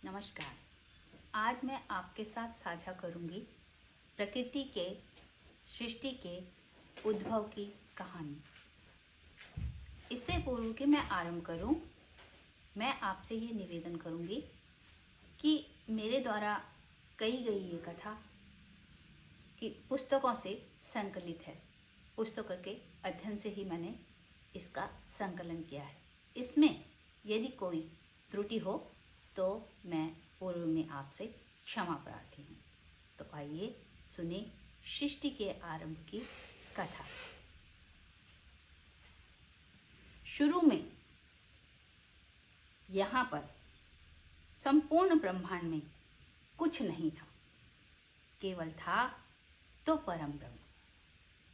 नमस्कार। आज मैं आपके साथ साझा करूंगी प्रकृति के सृष्टि के उद्भव की कहानी। इससे पूर्व कि मैं आरंभ करूं, मैं आपसे ये निवेदन करूंगी कि मेरे द्वारा कही गई ये कथा कि पुस्तकों से संकलित है। पुस्तकों के अध्ययन से ही मैंने इसका संकलन किया है। इसमें यदि कोई त्रुटि हो तो मैं पूर्व में आपसे क्षमा प्रार्थी हूँ। तो आइए सुने सृष्टि के आरंभ की कथा। शुरू में यहाँ पर संपूर्ण ब्रह्मांड में कुछ नहीं था, केवल था तो परम ब्रह्म।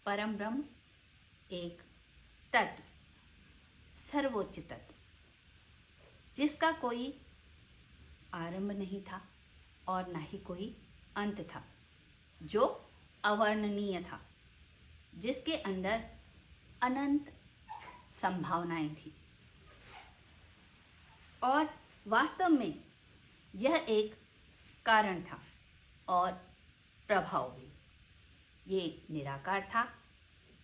परम ब्रह्म एक तत्व, सर्वोच्च तत्व, जिसका कोई आरंभ नहीं था और ना ही कोई अंत था, जो अवर्णनीय था, जिसके अंदर अनंत संभावनाएं थी। और वास्तव में यह एक कारण था और प्रभाव भी। ये निराकार था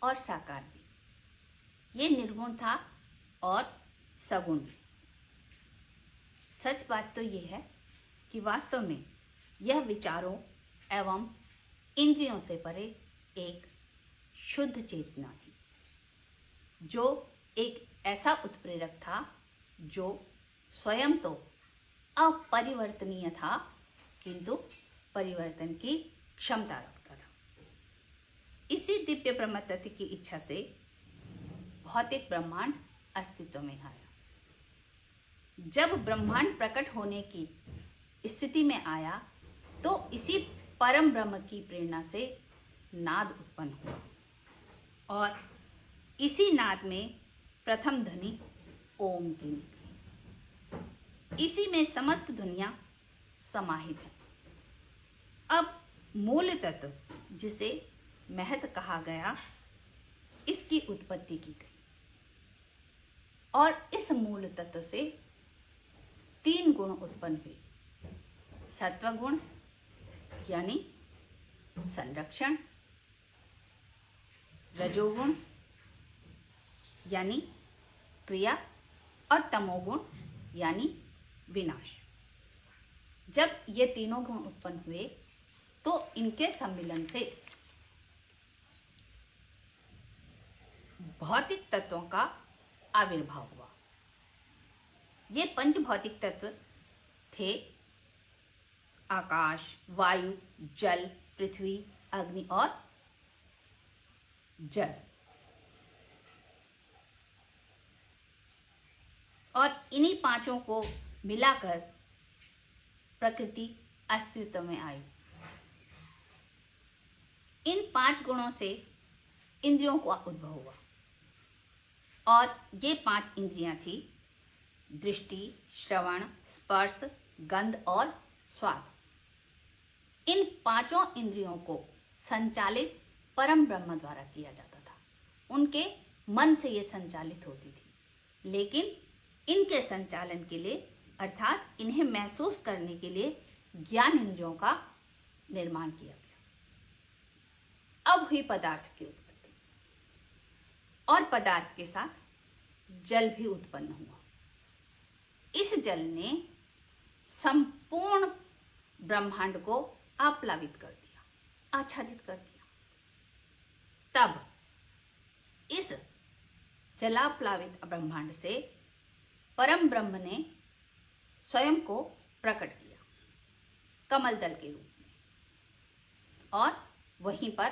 और साकार भी। ये निर्गुण था और सगुण भी। सच बात तो ये है कि वास्तव में यह विचारों एवं इंद्रियों से परे एक शुद्ध चेतना थी, जो एक ऐसा उत्प्रेरक था जो स्वयं तो अपरिवर्तनीय था, किंतु परिवर्तन की क्षमता रखता था। इसी दिव्य ब्रह्म तत्व की इच्छा से भौतिक ब्रह्मांड अस्तित्व में आया। जब ब्रह्मांड प्रकट होने की स्थिति में आया तो इसी परम ब्रह्म की प्रेरणा से नाद उत्पन्न हुआ और इसी नाद में प्रथम ध्वनि ओम की निकली। इसी में समस्त दुनिया समाहित है। अब मूल तत्व, जिसे महत कहा गया, इसकी उत्पत्ति की गई और इस मूल तत्व से 3 गुण उत्पन्न हुए। सत्वगुण यानी संरक्षण, रजोगुण यानी क्रिया और तमोगुण यानी विनाश। जब ये तीनों गुण उत्पन्न हुए तो इनके सम्मिलन से भौतिक तत्वों का आविर्भाव हुआ। ये 5 भौतिक तत्व थे: आकाश, वायु, जल, पृथ्वी, अग्नि और जल। और इन्हीं 5 को मिलाकर प्रकृति अस्तित्व में आई। इन 5 गुणों से इंद्रियों का उद्भव हुआ और ये 5 इंद्रियां थी: दृष्टि, श्रवण, स्पर्श, गंध और स्वाद। इन 5 इंद्रियों को संचालित परम ब्रह्म द्वारा किया जाता था। उनके मन से ये संचालित होती थी, लेकिन इनके संचालन के लिए, अर्थात इन्हें महसूस करने के लिए, ज्ञान इंद्रियों का निर्माण किया गया। अब हुई पदार्थ की उत्पत्ति और पदार्थ के साथ जल भी उत्पन्न हुआ। इस जल ने संपूर्ण ब्रह्मांड को आप्लावित कर दिया, आच्छादित कर दिया। तब इस जलाप्लावित ब्रह्मांड से परम ब्रह्म ने स्वयं को प्रकट किया कमल दल के रूप में और वहीं पर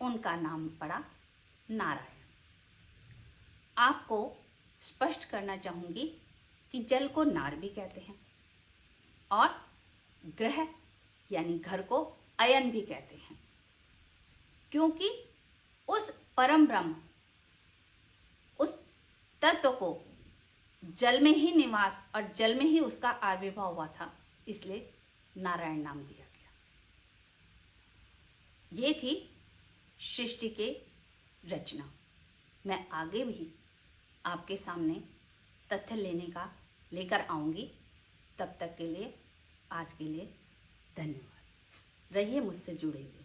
उनका नाम पड़ा नारायण। आपको स्पष्ट करना चाहूंगी कि जल को नार भी कहते हैं और ग्रह यानी घर को अयन भी कहते हैं, क्योंकि उस परम ब्रह्म, उस तत्व को जल में ही निवास और जल में ही उसका आविर्भाव हुआ था, इसलिए नारायण नाम दिया गया। ये थी सृष्टि के रचना। मैं आगे भी आपके सामने तथ्य लेकर आऊंगी, तब तक के लिए, आज के लिए धन्यवाद। रहिए मुझसे जुड़े हुए।